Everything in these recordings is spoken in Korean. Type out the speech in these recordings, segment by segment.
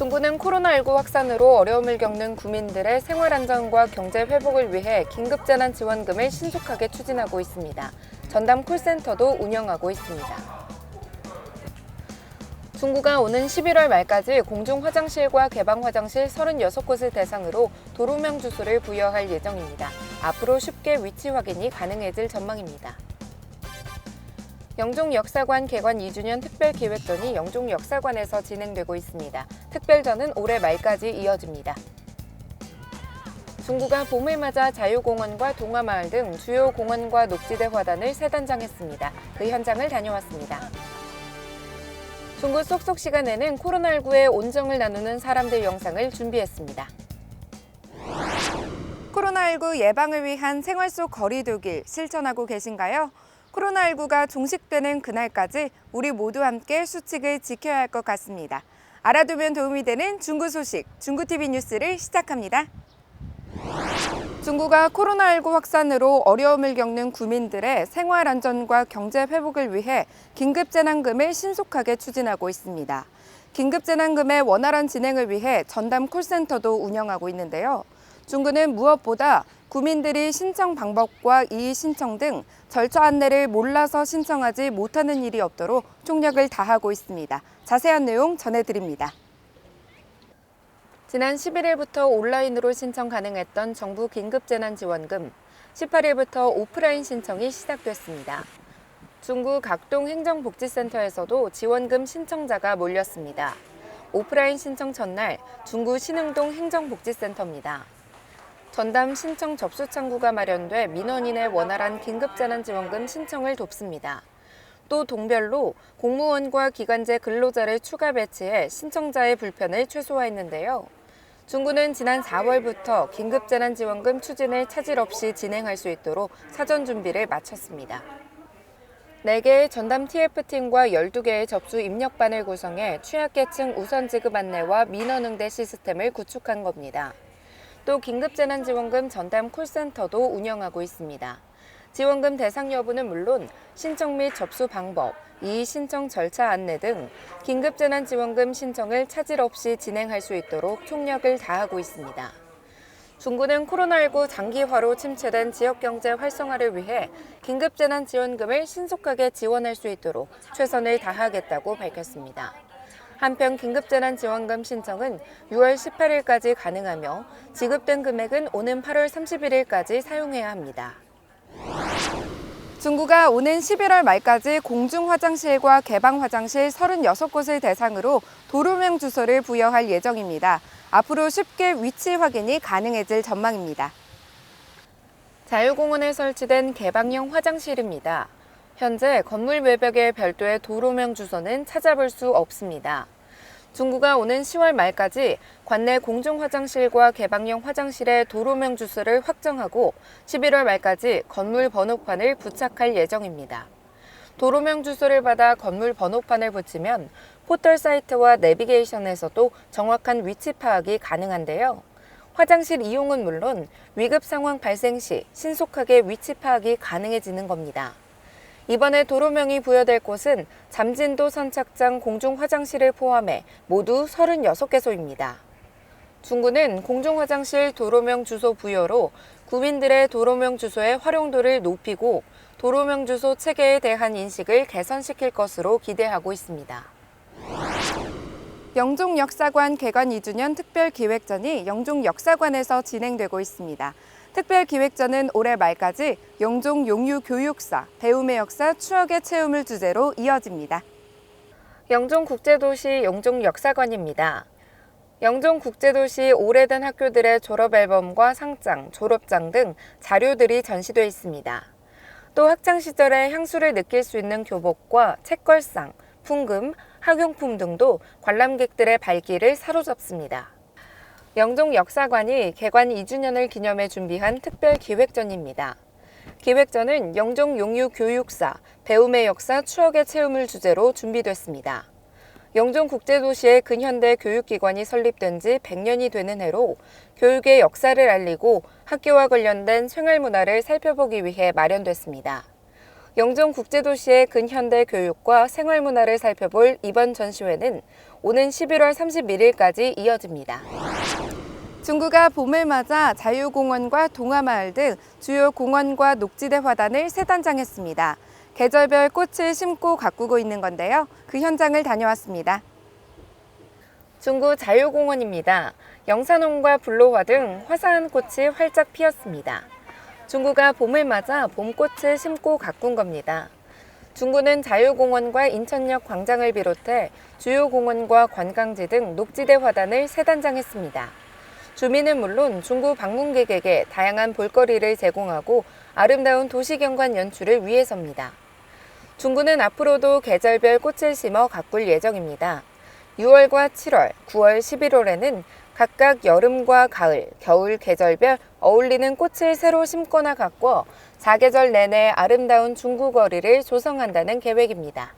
중구는 코로나19 확산으로 어려움을 겪는 구민들의 생활 안정과 경제 회복을 위해 긴급재난지원금을 신속하게 추진하고 있습니다. 전담 콜센터도 운영하고 있습니다. 중구가 오는 11월 말까지 공중화장실과 개방화장실 36곳을 대상으로 도로명 주소를 부여할 예정입니다. 앞으로 쉽게 위치 확인이 가능해질 전망입니다. 영종역사관 개관 2주년 특별기획전이 영종역사관에서 진행되고 있습니다. 특별전은 올해 말까지 이어집니다. 중구가 봄을 맞아 자유공원과 동화마을 등 주요 공원과 녹지대 화단을 새 단장했습니다. 그 현장을 다녀왔습니다. 중구 쏙쏙 시간에는 코로나19의 온정을 나누는 사람들 영상을 준비했습니다. 코로나19 예방을 위한 생활 속 거리두기 실천하고 계신가요? 코로나19가 종식되는 그날까지 우리 모두 함께 수칙을 지켜야 할 것 같습니다. 알아두면 도움이 되는 중구 소식, 중구TV 뉴스를 시작합니다. 중구가 코로나19 확산으로 어려움을 겪는 구민들의 생활 안전과 경제 회복을 위해 긴급재난금을 신속하게 추진하고 있습니다. 긴급재난금의 원활한 진행을 위해 전담 콜센터도 운영하고 있는데요. 중구는 무엇보다 구민들이 신청 방법과 이의 신청 등 절차 안내를 몰라서 신청하지 못하는 일이 없도록 총력을 다하고 있습니다. 자세한 내용 전해드립니다. 지난 11일부터 온라인으로 신청 가능했던 정부 긴급재난지원금, 18일부터 오프라인 신청이 시작됐습니다. 중구 각동 행정복지센터에서도 지원금 신청자가 몰렸습니다. 오프라인 신청 전날 중구 신흥동 행정복지센터입니다. 전담 신청 접수 창구가 마련돼 민원인의 원활한 긴급재난지원금 신청을 돕습니다. 또 동별로 공무원과 기관제 근로자를 추가 배치해 신청자의 불편을 최소화했는데요. 중구는 지난 4월부터 긴급재난지원금 추진을 차질 없이 진행할 수 있도록 사전 준비를 마쳤습니다. 4개의 전담 TF팀과 12개의 접수 입력반을 구성해 취약계층 우선 지급 안내와 민원 응대 시스템을 구축한 겁니다. 또 긴급재난지원금 전담 콜센터도 운영하고 있습니다. 지원금 대상 여부는 물론 신청 및 접수 방법, 이의 신청 절차 안내 등 긴급재난지원금 신청을 차질 없이 진행할 수 있도록 총력을 다하고 있습니다. 중구는 코로나19 장기화로 침체된 지역경제 활성화를 위해 긴급재난지원금을 신속하게 지원할 수 있도록 최선을 다하겠다고 밝혔습니다. 한편 긴급재난지원금 신청은 6월 18일까지 가능하며 지급된 금액은 오는 8월 31일까지 사용해야 합니다. 중구가 오는 11월 말까지 공중화장실과 개방화장실 36곳을 대상으로 도로명 주소를 부여할 예정입니다. 앞으로 쉽게 위치 확인이 가능해질 전망입니다. 자유공원에 설치된 개방형 화장실입니다. 현재 건물 외벽에 별도의 도로명 주소는 찾아볼 수 없습니다. 중구가 오는 10월 말까지 관내 공중화장실과 개방형 화장실의 도로명 주소를 확정하고 11월 말까지 건물 번호판을 부착할 예정입니다. 도로명 주소를 받아 건물 번호판을 붙이면 포털 사이트와 내비게이션에서도 정확한 위치 파악이 가능한데요. 화장실 이용은 물론 위급 상황 발생 시 신속하게 위치 파악이 가능해지는 겁니다. 이번에 도로명이 부여될 곳은 잠진도 선착장 공중화장실을 포함해 모두 36개소입니다. 중구는 공중화장실 도로명 주소 부여로 구민들의 도로명 주소의 활용도를 높이고 도로명 주소 체계에 대한 인식을 개선시킬 것으로 기대하고 있습니다. 영종역사관 개관 2주년 특별기획전이 영종역사관에서 진행되고 있습니다. 특별기획전은 올해 말까지 영종 용유교육사, 배움의 역사, 추억의 체험을 주제로 이어집니다. 영종국제도시 영종역사관입니다. 영종국제도시 오래된 학교들의 졸업앨범과 상장, 졸업장 등 자료들이 전시돼 있습니다. 또 학창시절의 향수를 느낄 수 있는 교복과 책걸상, 풍금, 학용품 등도 관람객들의 발길을 사로잡습니다. 영종역사관이 개관 2주년을 기념해 준비한 특별기획전입니다. 기획전은 영종용유교육사, 배움의 역사, 추억의 체험을 주제로 준비됐습니다. 영종국제도시의 근현대 교육기관이 설립된 지 100년이 되는 해로 교육의 역사를 알리고 학교와 관련된 생활문화를 살펴보기 위해 마련됐습니다. 영종국제도시의 근현대 교육과 생활문화를 살펴볼 이번 전시회는 오는 11월 31일까지 이어집니다. 중구가 봄을 맞아 자유공원과 동화마을 등 주요 공원과 녹지대 화단을 새 단장했습니다. 계절별 꽃을 심고 가꾸고 있는 건데요. 그 현장을 다녀왔습니다. 중구 자유공원입니다. 영산홍과 불로화 등 화사한 꽃이 활짝 피었습니다. 중구가 봄을 맞아 봄꽃을 심고 가꾼 겁니다. 중구는 자유공원과 인천역 광장을 비롯해 주요 공원과 관광지 등 녹지대 화단을 새 단장했습니다. 주민은 물론 중구 방문객에게 다양한 볼거리를 제공하고 아름다운 도시경관 연출을 위해서입니다. 중구는 앞으로도 계절별 꽃을 심어 가꿀 예정입니다. 6월과 7월, 9월, 11월에는 각각 여름과 가을, 겨울 계절별 어울리는 꽃을 새로 심거나 가꿔 사계절 내내 아름다운 중구 거리를 조성한다는 계획입니다.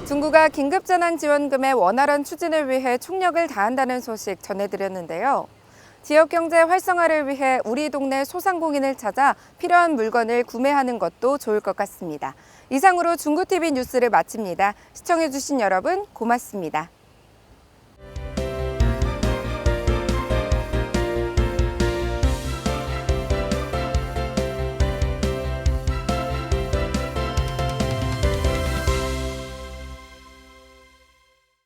중구가 긴급재난지원금의 원활한 추진을 위해 총력을 다한다는 소식 전해드렸는데요. 지역경제 활성화를 위해 우리 동네 소상공인을 찾아 필요한 물건을 구매하는 것도 좋을 것 같습니다. 이상으로 중구TV 뉴스를 마칩니다. 시청해주신 여러분 고맙습니다.